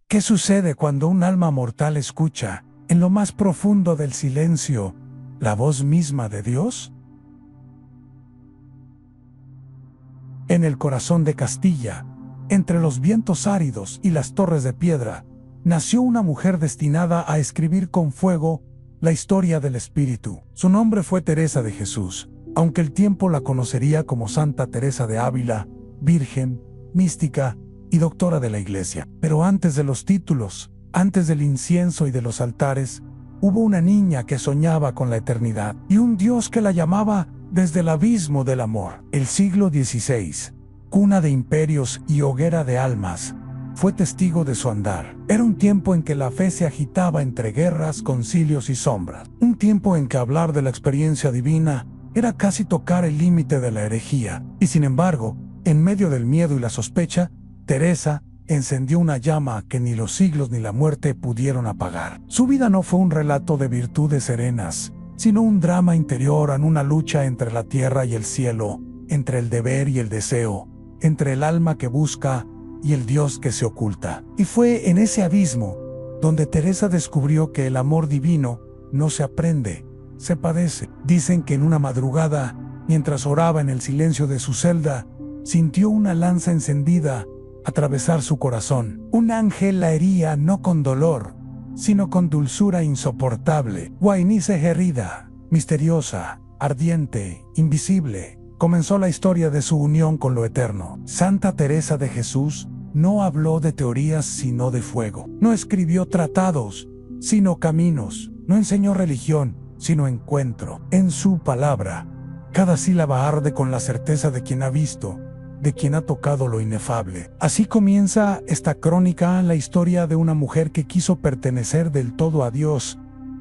¿Qué sucede cuando un alma mortal escucha, en lo más profundo del silencio, la voz misma de Dios? En el corazón de Castilla, entre los vientos áridos y las torres de piedra, nació una mujer destinada a escribir con fuego la historia del Espíritu. Su nombre fue Teresa de Jesús, aunque el tiempo la conocería como Santa Teresa de Ávila, virgen, mística y doctora de la Iglesia. Pero antes de los títulos, antes del incienso y de los altares, hubo una niña que soñaba con la eternidad y un Dios que la llamaba desde el abismo del amor. El siglo XVI, cuna de imperios y hoguera de almas, fue testigo de su andar. Era un tiempo en que la fe se agitaba entre guerras, concilios y sombras. Un tiempo en que hablar de la experiencia divina era casi tocar el límite de la herejía. Y sin embargo, en medio del miedo y la sospecha, Teresa encendió una llama que ni los siglos ni la muerte pudieron apagar. Su vida no fue un relato de virtudes serenas, sino un drama interior en una lucha entre la tierra y el cielo, entre el deber y el deseo, entre el alma que busca y el Dios que se oculta. Y fue en ese abismo donde Teresa descubrió que el amor divino no se aprende, se padece. Dicen que en una madrugada, mientras oraba en el silencio de su celda, sintió una lanza encendida atravesar su corazón. Un ángel la hería no con dolor, sino con dulzura insoportable. Guainice herida, misteriosa, ardiente, invisible, comenzó la historia de su unión con lo eterno. Santa Teresa de Jesús no habló de teorías sino de fuego. No escribió tratados, sino caminos. No enseñó religión, sino encuentro. En su palabra, cada sílaba arde con la certeza de quien ha visto, de quien ha tocado lo inefable. Así comienza esta crónica, la historia de una mujer que quiso pertenecer del todo a Dios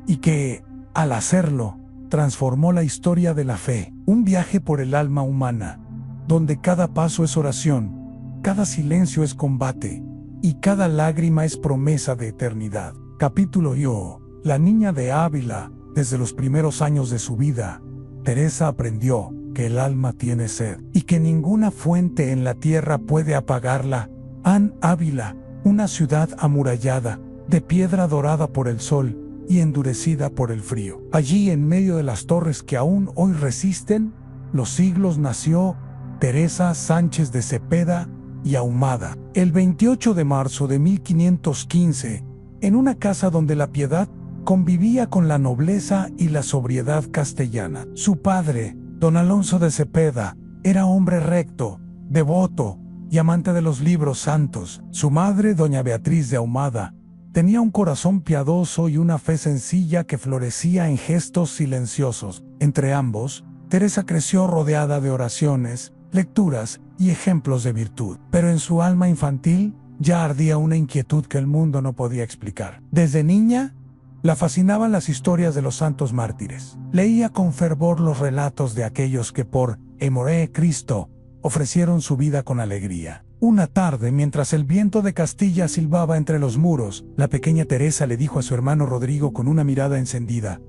y que, al hacerlo, transformó la historia de la fe. Un viaje por el alma humana, donde cada paso es oración, cada silencio es combate y cada lágrima es promesa de eternidad. Capítulo Yo. La niña de Ávila. Desde los primeros años de su vida, Teresa aprendió que el alma tiene sed y que ninguna fuente en la tierra puede apagarla. Ávila, una ciudad amurallada, de piedra dorada por el sol y endurecida por el frío. Allí, en medio de las torres que aún hoy resisten los siglos, nació Teresa Sánchez de Cepeda y Ahumada, el 28 de marzo de 1515, en una casa donde la piedad convivía con la nobleza y la sobriedad castellana. Su padre, don Alonso de Cepeda, era hombre recto, devoto y amante de los libros santos. Su madre, doña Beatriz de Ahumada, tenía un corazón piadoso y una fe sencilla que florecía en gestos silenciosos. Entre ambos, Teresa creció rodeada de oraciones, lecturas y ejemplos de virtud. Pero en su alma infantil ya ardía una inquietud que el mundo no podía explicar. Desde niña, la fascinaban las historias de los santos mártires. Leía con fervor los relatos de aquellos que por amor a Cristo ofrecieron su vida con alegría. Una tarde, mientras el viento de Castilla silbaba entre los muros, la pequeña Teresa le dijo a su hermano Rodrigo con una mirada encendida: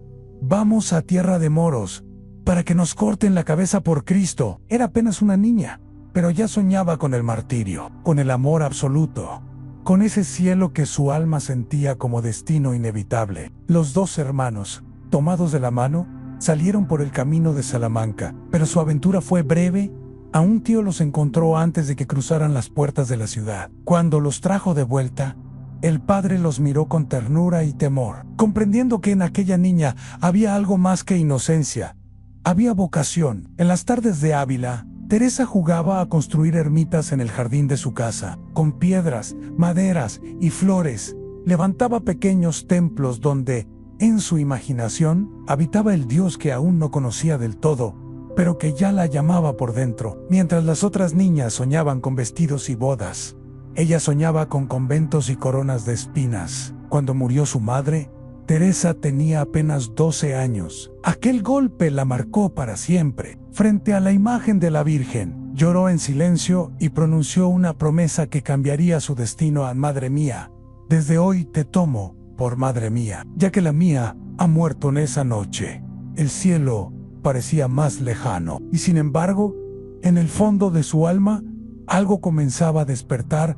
«Vamos a tierra de moros, para que nos corten la cabeza por Cristo». Era apenas una niña, pero ya soñaba con el martirio, con el amor absoluto, con ese cielo que su alma sentía como destino inevitable. Los dos hermanos, tomados de la mano, salieron por el camino de Salamanca, pero su aventura fue breve. A un tío los encontró antes de que cruzaran las puertas de la ciudad. Cuando los trajo de vuelta, el padre los miró con ternura y temor, comprendiendo que en aquella niña había algo más que inocencia, había vocación. En las tardes de Ávila, Teresa jugaba a construir ermitas en el jardín de su casa, con piedras, maderas y flores. Levantaba pequeños templos donde, en su imaginación, habitaba el Dios que aún no conocía del todo, pero que ya la llamaba por dentro. Mientras las otras niñas soñaban con vestidos y bodas, ella soñaba con conventos y coronas de espinas. Cuando murió su madre, Teresa tenía apenas 12 años. Aquel golpe la marcó para siempre. Frente a la imagen de la Virgen, lloró en silencio y pronunció una promesa que cambiaría su destino a: «Madre mía, desde hoy te tomo por madre mía», ya que la mía ha muerto en esa noche. El cielo parecía más lejano, y sin embargo, en el fondo de su alma, algo comenzaba a despertar,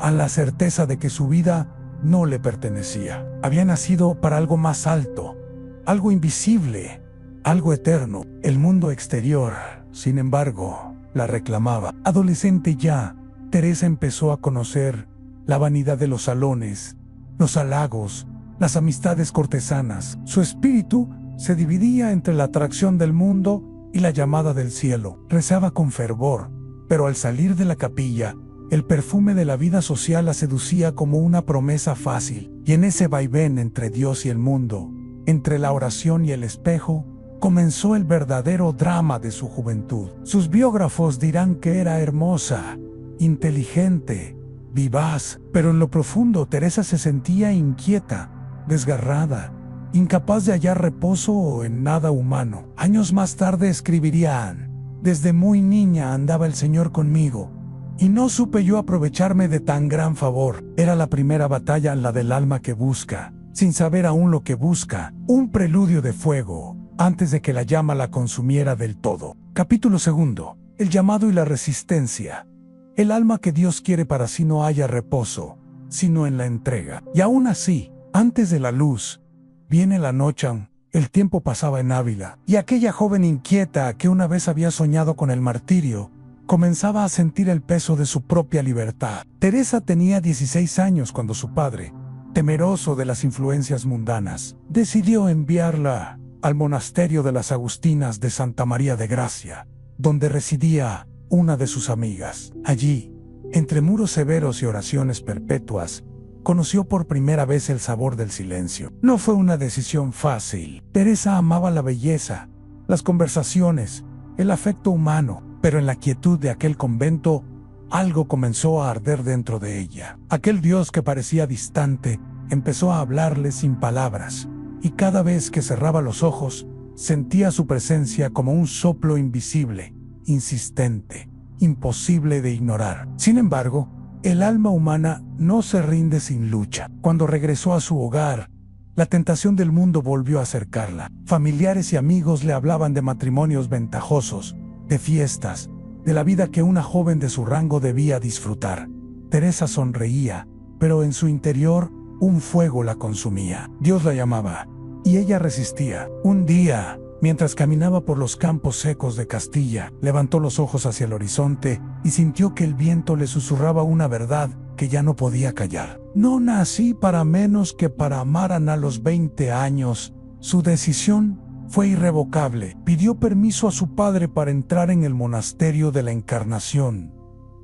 a la certeza de que su vida no le pertenecía. Había nacido para algo más alto, algo invisible, algo eterno. El mundo exterior, sin embargo, la reclamaba. Adolescente ya, Teresa empezó a conocer la vanidad de los salones, los halagos, las amistades cortesanas. Su espíritu se dividía entre la atracción del mundo y la llamada del cielo. Rezaba con fervor, pero al salir de la capilla, el perfume de la vida social la seducía como una promesa fácil. Y en ese vaivén entre Dios y el mundo, entre la oración y el espejo, comenzó el verdadero drama de su juventud. Sus biógrafos dirán que era hermosa, inteligente, vivaz, pero en lo profundo Teresa se sentía inquieta, desgarrada, incapaz de hallar reposo en nada humano. Años más tarde escribiría Anne: desde muy niña andaba el Señor conmigo, y no supe yo aprovecharme de tan gran favor. Era la primera batalla, la del alma que busca, sin saber aún lo que busca, un preludio de fuego, antes de que la llama la consumiera del todo. Capítulo 2. El llamado y la resistencia. El alma que Dios quiere para sí no halla reposo, sino en la entrega. Y aún así, antes de la luz, viene la noche. El tiempo pasaba en Ávila, y aquella joven inquieta que una vez había soñado con el martirio, comenzaba a sentir el peso de su propia libertad. Teresa tenía 16 años cuando su padre, temeroso de las influencias mundanas, decidió enviarla al monasterio de las Agustinas de Santa María de Gracia, donde residía una de sus amigas. Allí, entre muros severos y oraciones perpetuas, conoció por primera vez el sabor del silencio. No fue una decisión fácil. Teresa amaba la belleza, las conversaciones, el afecto humano, pero en la quietud de aquel convento, algo comenzó a arder dentro de ella. Aquel Dios que parecía distante empezó a hablarle sin palabras, y cada vez que cerraba los ojos, sentía su presencia como un soplo invisible, insistente, imposible de ignorar. Sin embargo, el alma humana no se rinde sin lucha. Cuando regresó a su hogar, la tentación del mundo volvió a acercarla. Familiares y amigos le hablaban de matrimonios ventajosos, de fiestas, de la vida que una joven de su rango debía disfrutar. Teresa sonreía, pero en su interior un fuego la consumía. Dios la llamaba, y ella resistía. Un día, mientras caminaba por los campos secos de Castilla, levantó los ojos hacia el horizonte y sintió que el viento le susurraba una verdad que ya no podía callar. No nací para menos que para amar. A los 20 años, su decisión fue irrevocable. Pidió permiso a su padre para entrar en el monasterio de la Encarnación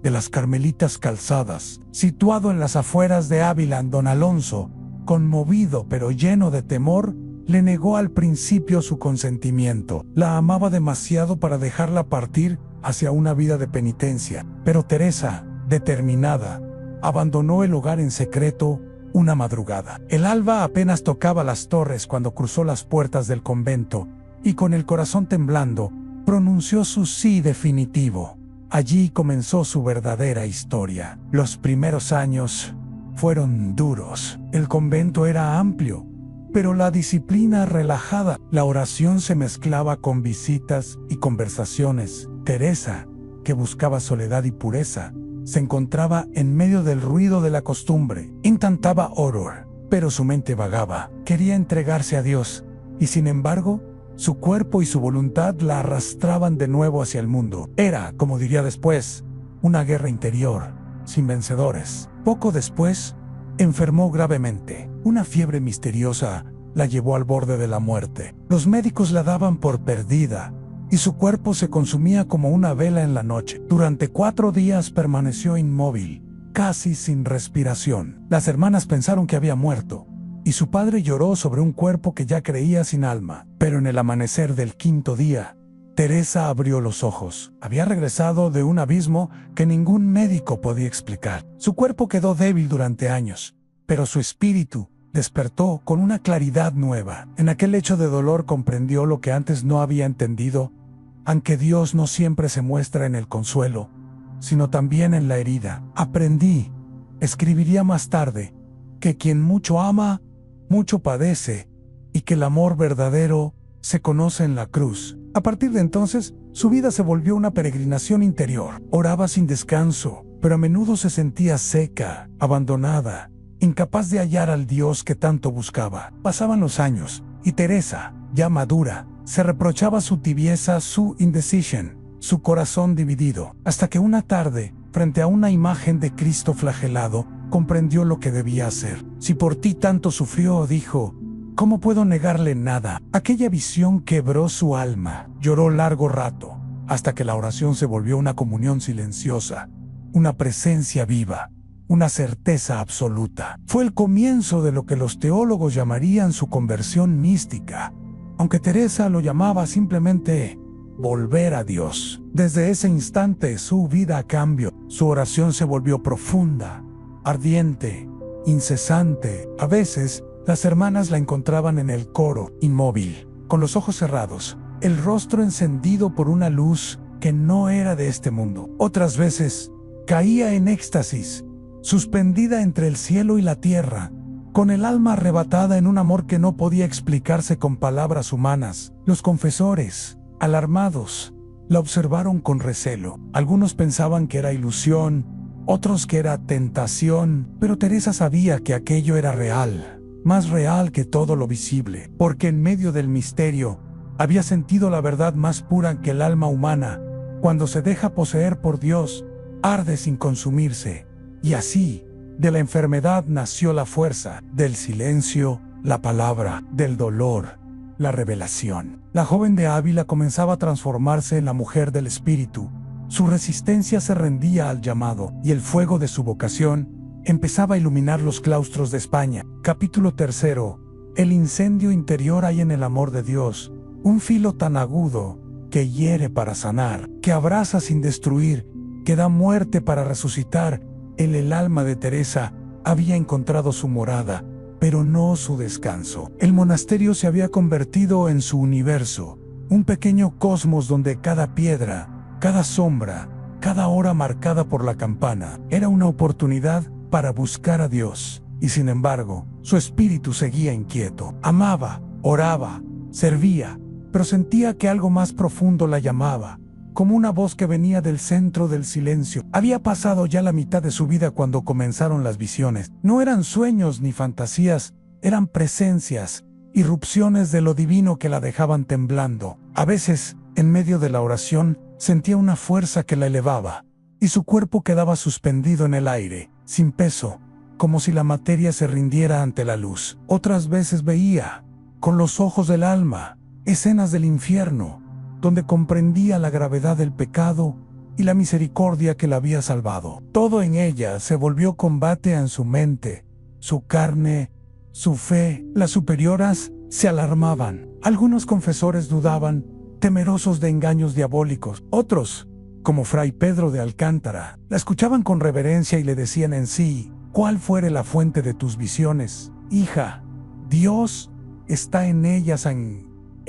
de las Carmelitas Calzadas, situado en las afueras de Ávila. Don Alonso, conmovido pero lleno de temor, le negó al principio su consentimiento. La amaba demasiado para dejarla partir hacia una vida de penitencia, pero Teresa, determinada, abandonó el hogar en secreto una madrugada. El alba apenas tocaba las torres cuando cruzó las puertas del convento y, con el corazón temblando, pronunció su sí definitivo. Allí comenzó su verdadera historia. Los primeros años fueron duros. El convento era amplio, pero la disciplina relajada. La oración se mezclaba con visitas y conversaciones. Teresa, que buscaba soledad y pureza, se encontraba en medio del ruido de la costumbre. Intentaba orar, pero su mente vagaba. Quería entregarse a Dios, y sin embargo, su cuerpo y su voluntad la arrastraban de nuevo hacia el mundo. Era, como diría después, una guerra interior, sin vencedores. Poco después, enfermó gravemente. Una fiebre misteriosa la llevó al borde de la muerte. Los médicos la daban por perdida, y su cuerpo se consumía como una vela en la noche. Durante 4 días permaneció inmóvil, casi sin respiración. Las hermanas pensaron que había muerto, y su padre lloró sobre un cuerpo que ya creía sin alma. Pero en el amanecer del 5.º día, Teresa abrió los ojos. Había regresado de un abismo que ningún médico podía explicar. Su cuerpo quedó débil durante años, pero su espíritu despertó con una claridad nueva. En aquel hecho de dolor comprendió lo que antes no había entendido, aunque Dios no siempre se muestra en el consuelo, sino también en la herida. Aprendí, escribiría más tarde, que quien mucho ama, mucho padece, y que el amor verdadero se conoce en la cruz. A partir de entonces, su vida se volvió una peregrinación interior. Oraba sin descanso, pero a menudo se sentía seca, abandonada, incapaz de hallar al Dios que tanto buscaba. Pasaban los años, y Teresa, ya madura, se reprochaba su tibieza, su indecisión, su corazón dividido, hasta que una tarde, frente a una imagen de Cristo flagelado, comprendió lo que debía hacer. Si por ti tanto sufrió, dijo, ¿cómo puedo negarle nada? Aquella visión quebró su alma. Lloró largo rato, hasta que la oración se volvió una comunión silenciosa, una presencia viva, una certeza absoluta. Fue el comienzo de lo que los teólogos llamarían su conversión mística, aunque Teresa lo llamaba simplemente volver a Dios. Desde ese instante su vida cambió. Su oración se volvió profunda, ardiente, incesante. A veces, las hermanas la encontraban en el coro, inmóvil, con los ojos cerrados, el rostro encendido por una luz que no era de este mundo. Otras veces, caía en éxtasis, suspendida entre el cielo y la tierra, con el alma arrebatada en un amor que no podía explicarse con palabras humanas. Los confesores, alarmados, la observaron con recelo. Algunos pensaban que era ilusión, otros que era tentación, pero Teresa sabía que aquello era real, más real que todo lo visible, porque en medio del misterio había sentido la verdad más pura que el alma humana, cuando se deja poseer por Dios, arde sin consumirse, y así, de la enfermedad nació la fuerza, del silencio, la palabra, del dolor, la revelación. La joven de Ávila comenzaba a transformarse en la mujer del espíritu. Su resistencia se rendía al llamado, y el fuego de su vocación empezaba a iluminar los claustros de España. Capítulo 3. El incendio interior hay en el amor de Dios, un filo tan agudo que hiere para sanar, que abraza sin destruir, que da muerte para resucitar. El alma de Teresa había encontrado su morada, pero no su descanso. El monasterio se había convertido en su universo, un pequeño cosmos donde cada piedra, cada sombra, cada hora marcada por la campana, era una oportunidad para buscar a Dios. Y sin embargo, su espíritu seguía inquieto. Amaba, oraba, servía, pero sentía que algo más profundo la llamaba, como una voz que venía del centro del silencio. Había pasado ya la mitad de su vida cuando comenzaron las visiones. No eran sueños ni fantasías, eran presencias, irrupciones de lo divino que la dejaban temblando. A veces, en medio de la oración, sentía una fuerza que la elevaba, y su cuerpo quedaba suspendido en el aire, sin peso, como si la materia se rindiera ante la luz. Otras veces veía, con los ojos del alma, escenas del infierno, donde comprendía la gravedad del pecado y la misericordia que la había salvado. Todo en ella se volvió combate en su mente, su carne, su fe. Las superioras se alarmaban. Algunos confesores dudaban, temerosos de engaños diabólicos. Otros, como Fray Pedro de Alcántara, la escuchaban con reverencia y le decían en sí: ¿cuál fuere la fuente de tus visiones, hija? Dios está en ellas.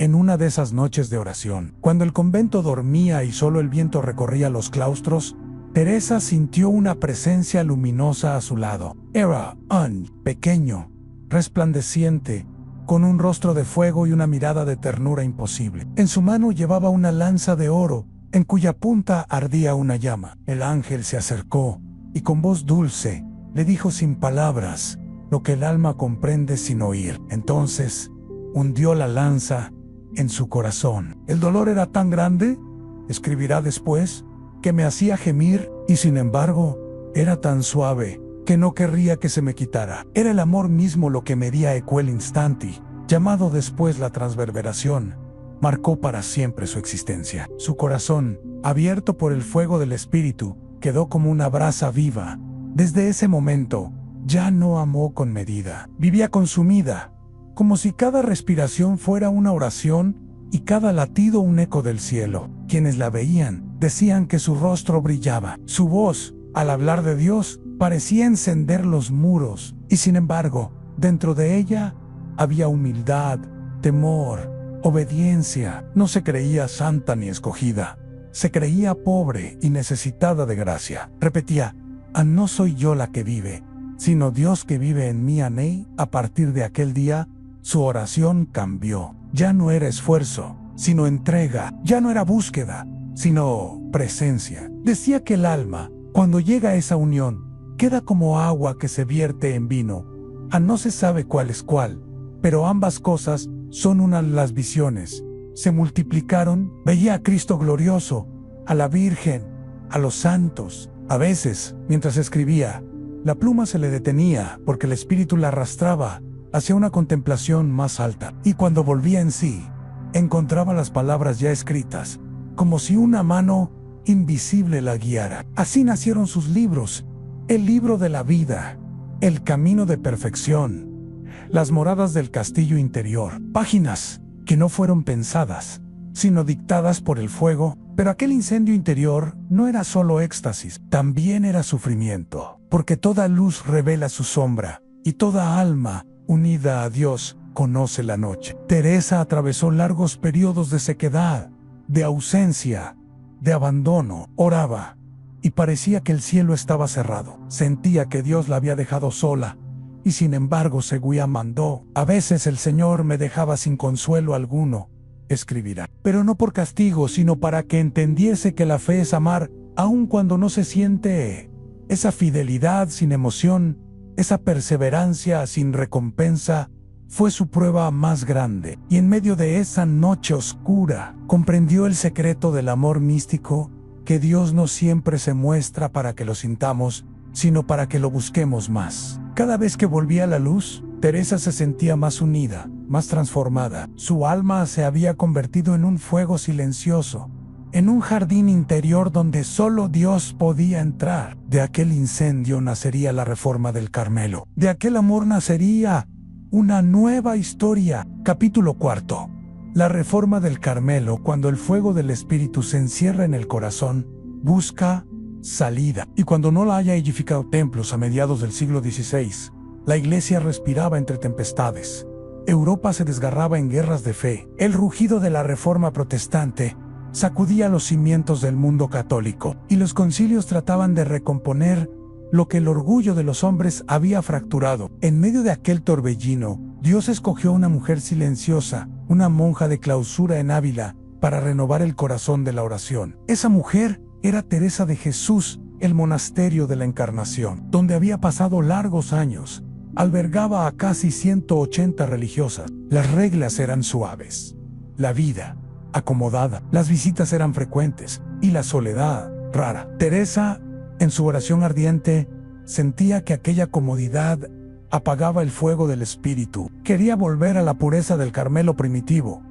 En una de esas noches de oración, cuando el convento dormía y solo el viento recorría los claustros, Teresa sintió una presencia luminosa a su lado. Era un pequeño, resplandeciente, con un rostro de fuego y una mirada de ternura imposible. En su mano llevaba una lanza de oro, en cuya punta ardía una llama. El ángel se acercó, y con voz dulce, le dijo sin palabras, lo que el alma comprende sin oír. Entonces, hundió la lanza en su corazón. El dolor era tan grande, escribirá después, que me hacía gemir, y sin embargo, era tan suave, que no querría que se me quitara. Era el amor mismo lo que me hería equel instanti, llamado después la transverberación, marcó para siempre su existencia. Su corazón, abierto por el fuego del espíritu, quedó como una brasa viva. Desde ese momento, ya no amó con medida. Vivía consumida, como si cada respiración fuera una oración y cada latido un eco del cielo. Quienes la veían decían que su rostro brillaba. Su voz, al hablar de Dios, parecía encender los muros, y sin embargo, dentro de ella había humildad, temor, obediencia. No se creía santa ni escogida. Se creía pobre y necesitada de gracia. Repetía: no soy yo la que vive, sino Dios que vive en mí. A partir de aquel día, su oración cambió. Ya no era esfuerzo, sino entrega. Ya no era búsqueda, sino presencia. Decía que el alma, cuando llega a esa unión, queda como agua que se vierte en vino. No se sabe cuál es cuál, pero ambas cosas son una de las visiones. Se multiplicaron, veía a Cristo glorioso, a la Virgen, a los santos. A veces, mientras escribía, la pluma se le detenía porque el espíritu la arrastraba hacia una contemplación más alta. Y cuando volvía en sí, encontraba las palabras ya escritas, como si una mano invisible la guiara. Así nacieron sus libros: el libro de la vida, el camino de perfección, las moradas del castillo interior. Páginas que no fueron pensadas, sino dictadas por el fuego. Pero aquel incendio interior no era solo éxtasis, también era sufrimiento, porque toda luz revela su sombra, y toda alma unida a Dios conoce la noche. Teresa atravesó largos periodos de sequedad, de ausencia, de abandono. Oraba, y parecía que el cielo estaba cerrado. Sentía que Dios la había dejado sola, y sin embargo seguía amando. A veces el Señor me dejaba sin consuelo alguno, escribirá, pero no por castigo, sino para que entendiese que la fe es amar, aun cuando no se siente, esa fidelidad sin emoción, esa perseverancia sin recompensa, fue su prueba más grande. Y en medio de esa noche oscura, comprendió el secreto del amor místico, que Dios no siempre se muestra para que lo sintamos, sino para que lo busquemos más. Cada vez que volvía a la luz, Teresa se sentía más unida, más transformada. Su alma se había convertido en un fuego silencioso, en un jardín interior donde solo Dios podía entrar. De aquel incendio nacería la Reforma del Carmelo. De aquel amor nacería una nueva historia. Capítulo 4. La Reforma del Carmelo. Cuando el fuego del Espíritu se encierra en el corazón, busca salida. Y cuando no la haya edificado templos a mediados del siglo XVI, la Iglesia respiraba entre tempestades. Europa se desgarraba en guerras de fe. El rugido de la Reforma protestante sacudía los cimientos del mundo católico, y los concilios trataban de recomponer lo que el orgullo de los hombres había fracturado. En medio de aquel torbellino, Dios escogió una mujer silenciosa, una monja de clausura en Ávila, para renovar el corazón de la oración. Esa mujer era Teresa de Jesús. El monasterio de la Encarnación, donde había pasado largos años, albergaba a casi 180 religiosas. Las reglas eran suaves, la vida acomodada, las visitas eran frecuentes y la soledad rara. Teresa, en su oración ardiente, sentía que aquella comodidad apagaba el fuego del espíritu. Quería volver a la pureza del Carmelo primitivo,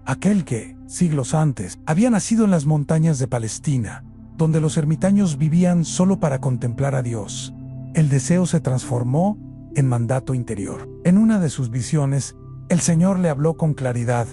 aquel que, siglos antes, había nacido en las montañas de Palestina, donde los ermitaños vivían solo para contemplar a Dios. El deseo se transformó en mandato interior. En una de sus visiones, el Señor le habló con claridad: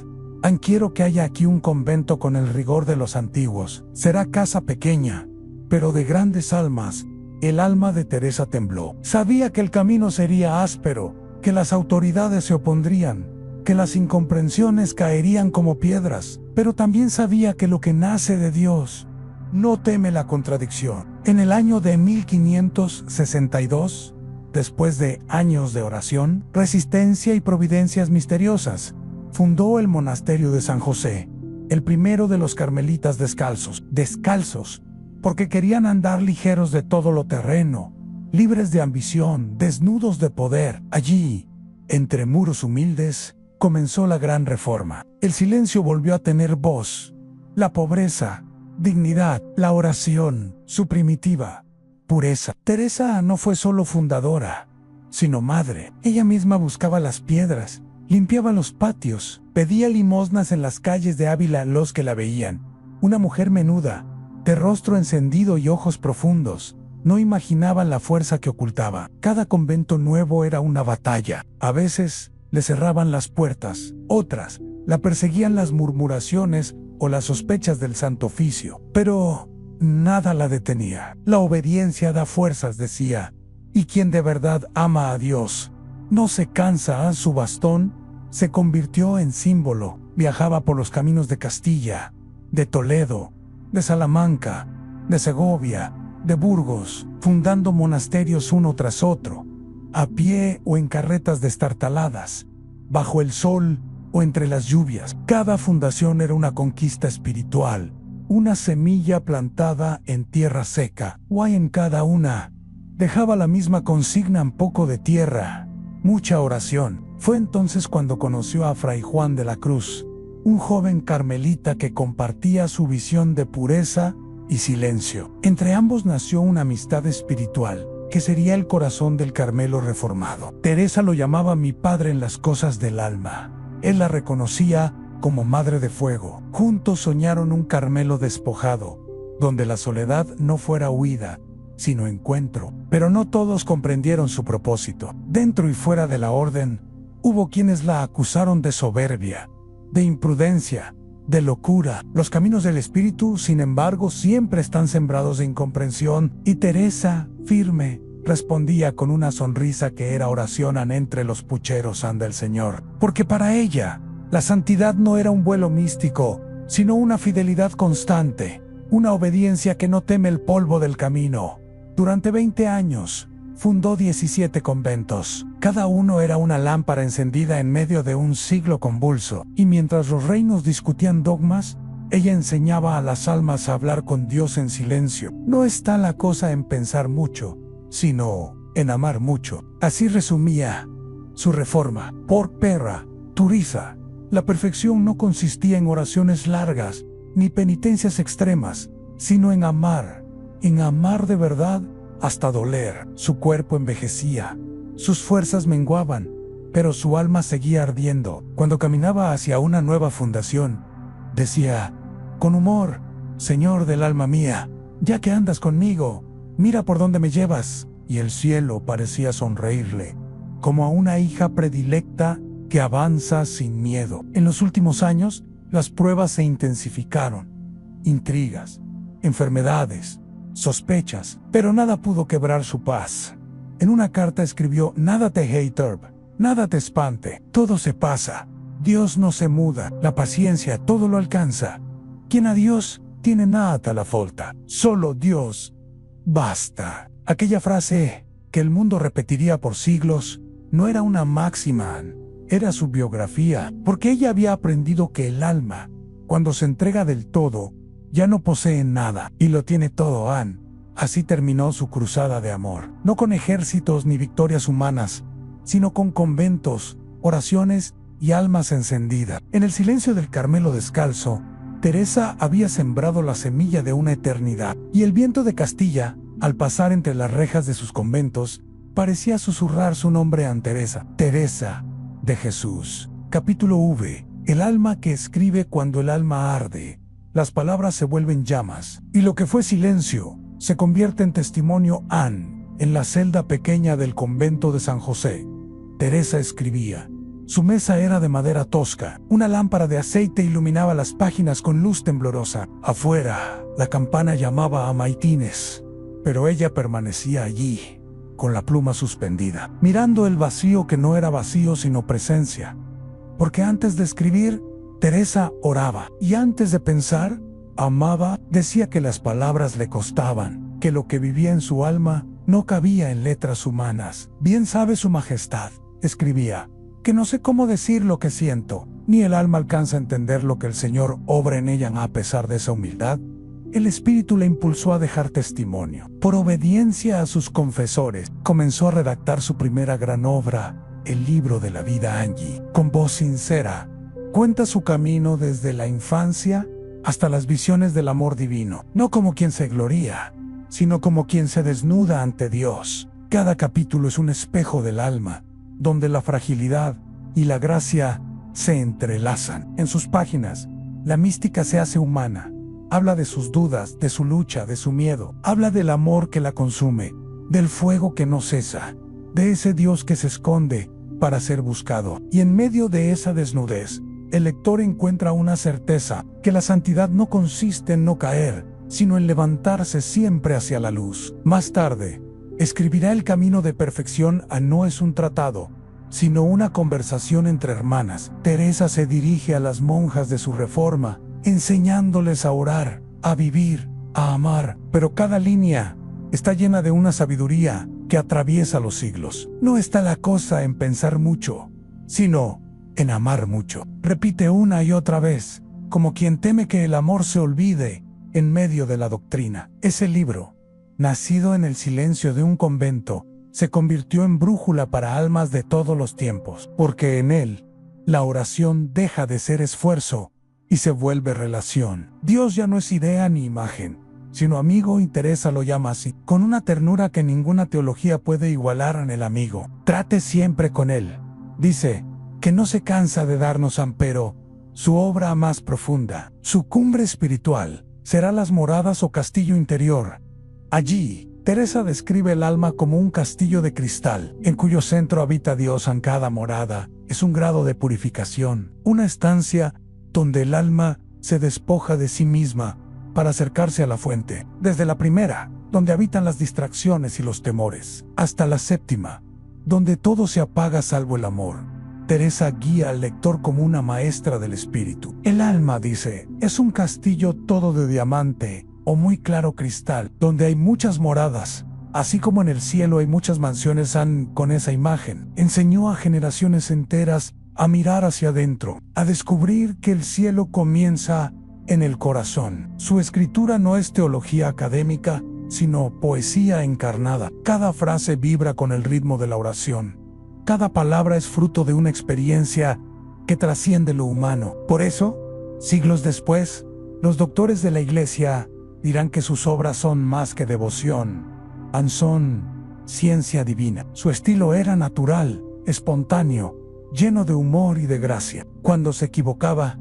quiero que haya aquí un convento con el rigor de los antiguos. Será casa pequeña, pero de grandes almas. El alma de Teresa tembló. Sabía que el camino sería áspero, que las autoridades se opondrían, que las incomprensiones caerían como piedras, pero también sabía que lo que nace de Dios no teme la contradicción. En el año de 1562, después de años de oración, resistencia y providencias misteriosas, fundó el monasterio de San José, el primero de los carmelitas descalzos. Descalzos, porque querían andar ligeros de todo lo terreno, libres de ambición, desnudos de poder. Allí, entre muros humildes, comenzó la gran reforma. El silencio volvió a tener voz. La pobreza, dignidad, la oración, su primitiva pureza. Teresa no fue solo fundadora, sino madre. Ella misma buscaba las piedras, limpiaba los patios, pedía limosnas en las calles de Ávila a los que la veían. Una mujer menuda, de rostro encendido y ojos profundos, no imaginaban la fuerza que ocultaba. Cada convento nuevo era una batalla. A veces le cerraban las puertas, otras la perseguían las murmuraciones o las sospechas del Santo Oficio. Pero nada la detenía. La obediencia da fuerzas, decía, y quien de verdad ama a Dios no se cansa. Su bastón se convirtió en símbolo. Viajaba por los caminos de Castilla, de Toledo, de Salamanca, de Segovia, de Burgos, fundando monasterios uno tras otro, a pie o en carretas destartaladas, bajo el sol o entre las lluvias. Cada fundación era una conquista espiritual, una semilla plantada en tierra seca. O hay en cada una Dejaba la misma consigna: un poco de tierra, mucha oración. Fue entonces cuando conoció a Fray Juan de la Cruz, un joven carmelita que compartía su visión de pureza y silencio. Entre ambos nació una amistad espiritual, que sería el corazón del Carmelo reformado. Teresa lo llamaba mi padre en las cosas del alma. Él la reconocía como madre de fuego. Juntos soñaron un Carmelo despojado, donde la soledad no fuera huida, sino encuentro. Pero no todos comprendieron su propósito. Dentro y fuera de la orden, hubo quienes la acusaron de soberbia, de imprudencia, de locura. Los caminos del espíritu, sin embargo, siempre están sembrados de incomprensión, y Teresa, firme, respondía con una sonrisa que era oración entre los pucheros anda el Señor. Porque para ella, la santidad no era un vuelo místico, sino una fidelidad constante, una obediencia que no teme el polvo del camino. Durante 20 años, fundó 17 conventos. Cada uno era una lámpara encendida en medio de un siglo convulso, y mientras los reinos discutían dogmas, ella enseñaba a las almas a hablar con Dios en silencio. No está la cosa en pensar mucho, sino en amar mucho. Así resumía su reforma. Por perra, Turiza, la perfección no consistía en oraciones largas, ni penitencias extremas, sino en amar de verdad, hasta doler. Su cuerpo envejecía, sus fuerzas menguaban, pero su alma seguía ardiendo. Cuando caminaba hacia una nueva fundación, decía, con humor: Señor del alma mía, ya que andas conmigo, mira por dónde me llevas. Y el cielo parecía sonreírle, como a una hija predilecta que avanza sin miedo. En los últimos años, las pruebas se intensificaron. Intrigas, enfermedades, sospechas, pero nada pudo quebrar su paz. En una carta escribió: nada te perturbe, nada te espante, todo se pasa. Dios no se muda, la paciencia todo lo alcanza. Quien a Dios tiene nada la falta, solo Dios basta. Aquella frase, que el mundo repetiría por siglos, no era una máxima, era su biografía, porque ella había aprendido que el alma, cuando se entrega del todo, ya no posee nada, y lo tiene todo. Así terminó su cruzada de amor, no con ejércitos ni victorias humanas, sino con conventos, oraciones y almas encendidas. En el silencio del Carmelo descalzo, Teresa había sembrado la semilla de una eternidad, y el viento de Castilla, al pasar entre las rejas de sus conventos, parecía susurrar su nombre a Teresa. Teresa de Jesús. Capítulo V. El alma que escribe cuando el alma arde. Las palabras se vuelven llamas, y lo que fue silencio se convierte en testimonio. En la celda pequeña del convento de San José, Teresa escribía. Su mesa era de madera tosca, una lámpara de aceite iluminaba las páginas con luz temblorosa. Afuera, la campana llamaba a maitines, pero ella permanecía allí, con la pluma suspendida, mirando el vacío que no era vacío sino presencia. Porque antes de escribir, Teresa oraba, y antes de pensar, amaba. Decía que las palabras le costaban, que lo que vivía en su alma no cabía en letras humanas. Bien sabe su majestad, escribía, que no sé cómo decir lo que siento, ni el alma alcanza a entender lo que el Señor obra en ella. A pesar de esa humildad, el Espíritu le impulsó a dejar testimonio. Por obediencia a sus confesores, comenzó a redactar su primera gran obra, el libro de la vida. Angie, con voz sincera, cuenta su camino desde la infancia hasta las visiones del amor divino, no como quien se gloría, sino como quien se desnuda ante Dios. Cada capítulo es un espejo del alma, donde la fragilidad y la gracia se entrelazan. En sus páginas, la mística se hace humana. Habla de sus dudas, de su lucha, de su miedo. Habla del amor que la consume, del fuego que no cesa, de ese Dios que se esconde para ser buscado. Y en medio de esa desnudez, el lector encuentra una certeza, que la santidad no consiste en no caer, sino en levantarse siempre hacia la luz. Más tarde, escribirá El camino de perfección. No es un tratado, sino una conversación entre hermanas. Teresa se dirige a las monjas de su reforma, enseñándoles a orar, a vivir, a amar, pero cada línea está llena de una sabiduría que atraviesa los siglos. No está la cosa en pensar mucho, sino en amar mucho. Repite una y otra vez, como quien teme que el amor se olvide en medio de la doctrina. Ese libro nacido en el silencio de un convento, se convirtió en brújula para almas de todos los tiempos, porque en él, la oración deja de ser esfuerzo y se vuelve relación. Dios ya no es idea ni imagen, sino amigo y Teresa lo llama así, con una ternura que ninguna teología puede igualar en el amigo. Trate siempre con él. Dice que no se cansa de darnos ampero, su obra más profunda, su cumbre espiritual, será las moradas o castillo interior. Allí, Teresa describe el alma como un castillo de cristal, en cuyo centro habita Dios. En cada morada es un grado de purificación, una estancia donde el alma se despoja de sí misma para acercarse a la fuente, desde la primera, donde habitan las distracciones y los temores, hasta la séptima, donde todo se apaga salvo el amor. Teresa guía al lector como una maestra del espíritu. El alma, dice, es un castillo todo de diamante o muy claro cristal, donde hay muchas moradas, así como en el cielo hay muchas mansiones. Con esa imagen, enseñó a generaciones enteras a mirar hacia adentro, a descubrir que el cielo comienza en el corazón. Su escritura no es teología académica, sino poesía encarnada. Cada frase vibra con el ritmo de la oración. Cada palabra es fruto de una experiencia que trasciende lo humano. Por eso, siglos después, los doctores de la Iglesia dirán que sus obras son más que devoción, son ciencia divina. Su estilo era natural, espontáneo, lleno de humor y de gracia. Cuando se equivocaba,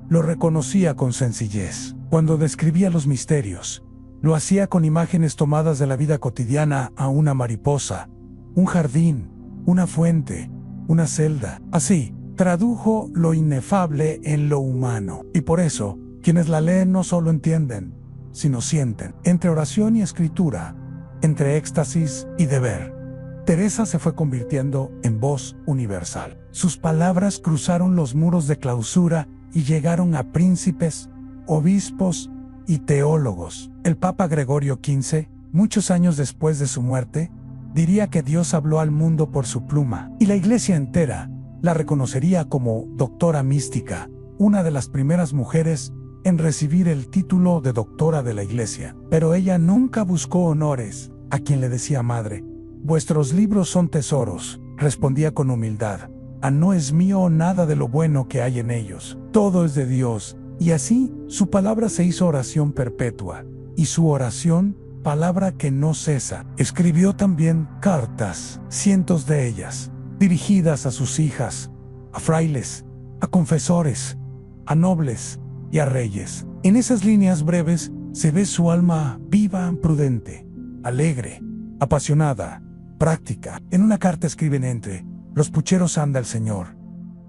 lo reconocía con sencillez. Cuando describía los misterios, lo hacía con imágenes tomadas de la vida cotidiana, a una mariposa, un jardín, una fuente, una celda. Así, tradujo lo inefable en lo humano. Y por eso, quienes la leen no solo entienden, sino sienten. Entre oración y escritura, entre éxtasis y deber, Teresa se fue convirtiendo en voz universal. Sus palabras cruzaron los muros de clausura y llegaron a príncipes, obispos y teólogos. El Papa Gregorio XV, muchos años después de su muerte, diría que Dios habló al mundo por su pluma, y la Iglesia entera la reconocería como doctora mística, una de las primeras mujeres en recibir el título de doctora de la Iglesia. Pero ella nunca buscó honores. A quien le decía madre, «Vuestros libros son tesoros», respondía con humildad, «No es mío nada de lo bueno que hay en ellos, todo es de Dios». Y así, su palabra se hizo oración perpetua, y su oración, palabra que no cesa. Escribió también cartas, cientos de ellas, dirigidas a sus hijas, a frailes, a confesores, a nobles y a reyes. En esas líneas breves se ve su alma viva, prudente, alegre, apasionada, práctica. En una carta escriben: entre los pucheros anda el Señor,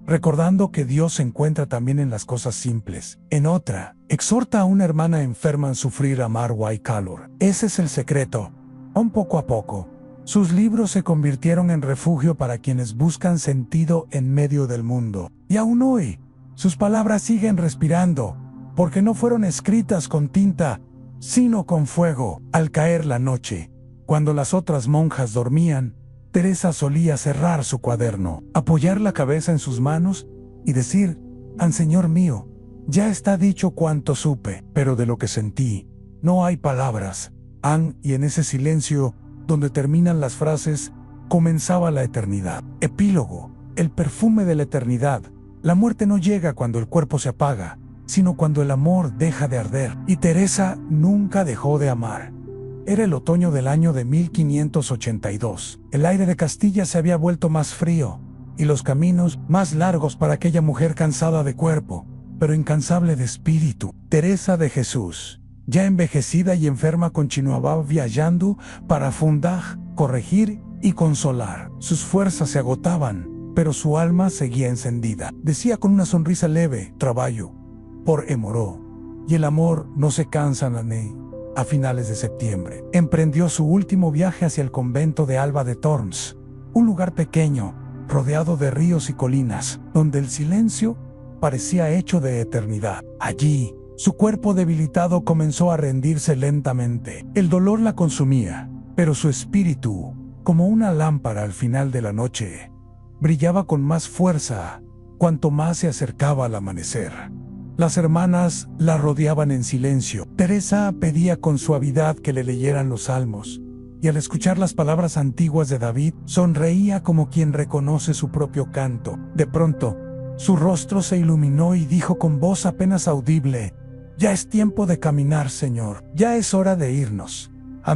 recordando que Dios se encuentra también en las cosas simples. En otra, exhorta a una hermana enferma en sufrir amargua y calor. Ese es el secreto. Poco a poco, sus libros se convirtieron en refugio para quienes buscan sentido en medio del mundo. Y aún hoy, sus palabras siguen respirando, porque no fueron escritas con tinta, sino con fuego. Al caer la noche, cuando las otras monjas dormían, Teresa solía cerrar su cuaderno, apoyar la cabeza en sus manos y decir: Señor mío, ya está dicho cuanto supe, pero de lo que sentí, no hay palabras. Y en ese silencio, donde terminan las frases, comenzaba la eternidad. Epílogo, el perfume de la eternidad. La muerte no llega cuando el cuerpo se apaga, sino cuando el amor deja de arder. Y Teresa nunca dejó de amar. Era el otoño del año de 1582. El aire de Castilla se había vuelto más frío, y los caminos más largos para aquella mujer cansada de cuerpo, pero incansable de espíritu. Teresa de Jesús, ya envejecida y enferma, continuaba viajando para fundar, corregir y consolar. Sus fuerzas se agotaban, pero su alma seguía encendida. Decía con una sonrisa leve: «Trabajo por amor, y el amor no se cansa, nané». A finales de septiembre, emprendió su último viaje hacia el convento de Alba de Tormes, un lugar pequeño, rodeado de ríos y colinas, donde el silencio parecía hecho de eternidad. Allí, su cuerpo debilitado comenzó a rendirse lentamente. El dolor la consumía, pero su espíritu, como una lámpara al final de la noche, brillaba con más fuerza cuanto más se acercaba al amanecer. Las hermanas la rodeaban en silencio. Teresa pedía con suavidad que le leyeran los salmos, y al escuchar las palabras antiguas de David, sonreía como quien reconoce su propio canto. De pronto, su rostro se iluminó y dijo con voz apenas audible: «Ya es tiempo de caminar, Señor, ya es hora de irnos».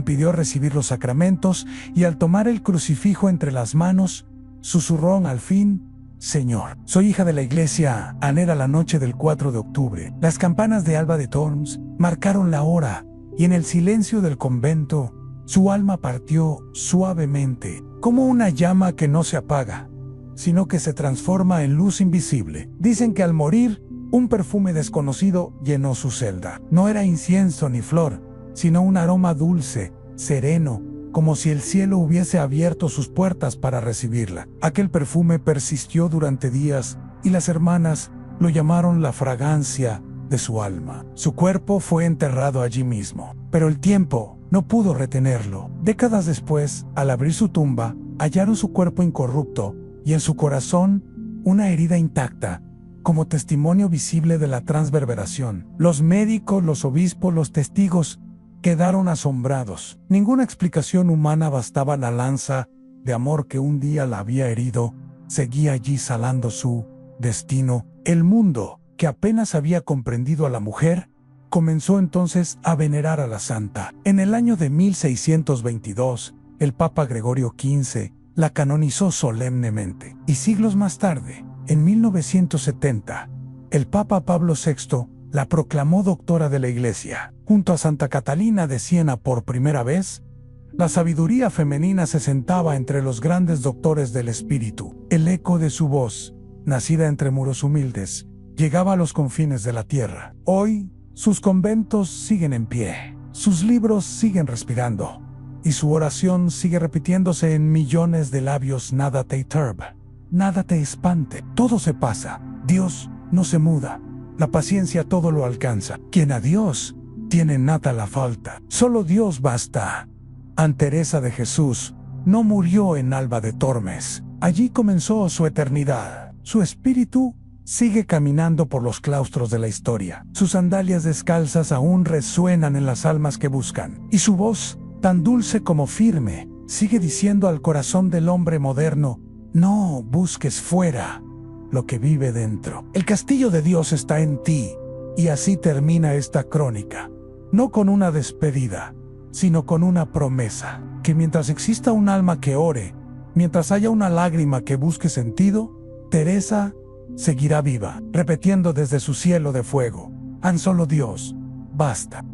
Pidió recibir los sacramentos y al tomar el crucifijo entre las manos, susurró al fin: «Señor, soy hija de la iglesia». Era la noche del 4 de octubre. Las campanas de Alba de Tormes marcaron la hora y en el silencio del convento, su alma partió suavemente, como una llama que no se apaga, sino que se transforma en luz invisible. Dicen que al morir, un perfume desconocido llenó su celda. No era incienso ni flor, sino un aroma dulce, sereno, como si el cielo hubiese abierto sus puertas para recibirla. Aquel perfume persistió durante días y las hermanas lo llamaron la fragancia de su alma. Su cuerpo fue enterrado allí mismo, pero el tiempo no pudo retenerlo. Décadas después, al abrir su tumba, hallaron su cuerpo incorrupto y en su corazón una herida intacta, como testimonio visible de la transverberación. Los médicos, los obispos, los testigos quedaron asombrados. Ninguna explicación humana bastaba. La lanza de amor que un día la había herido seguía allí salando su destino. El mundo, que apenas había comprendido a la mujer, comenzó entonces a venerar a la santa. En el año de 1622, el Papa Gregorio XV la canonizó solemnemente. Y siglos más tarde, en 1970, el Papa Pablo VI la proclamó doctora de la Iglesia. Junto a Santa Catalina de Siena por primera vez, la sabiduría femenina se sentaba entre los grandes doctores del espíritu. El eco de su voz, nacida entre muros humildes, llegaba a los confines de la tierra. Hoy, sus conventos siguen en pie, sus libros siguen respirando, y su oración sigue repitiéndose en millones de labios. Nada te turbe, nada te espante, todo se pasa, Dios no se muda, la paciencia todo lo alcanza. Quien a Dios tiene nada la falta, solo Dios basta. Teresa de Jesús no murió en Alba de Tormes, allí comenzó su eternidad. Su espíritu sigue caminando por los claustros de la historia. Sus sandalias descalzas aún resuenan en las almas que buscan, y su voz, tan dulce como firme, sigue diciendo al corazón del hombre moderno: no busques fuera lo que vive dentro. El castillo de Dios está en ti. Y así termina esta crónica, no con una despedida, sino con una promesa, que mientras exista un alma que ore, mientras haya una lágrima que busque sentido, Teresa seguirá viva, repitiendo desde su cielo de fuego: solo Dios basta.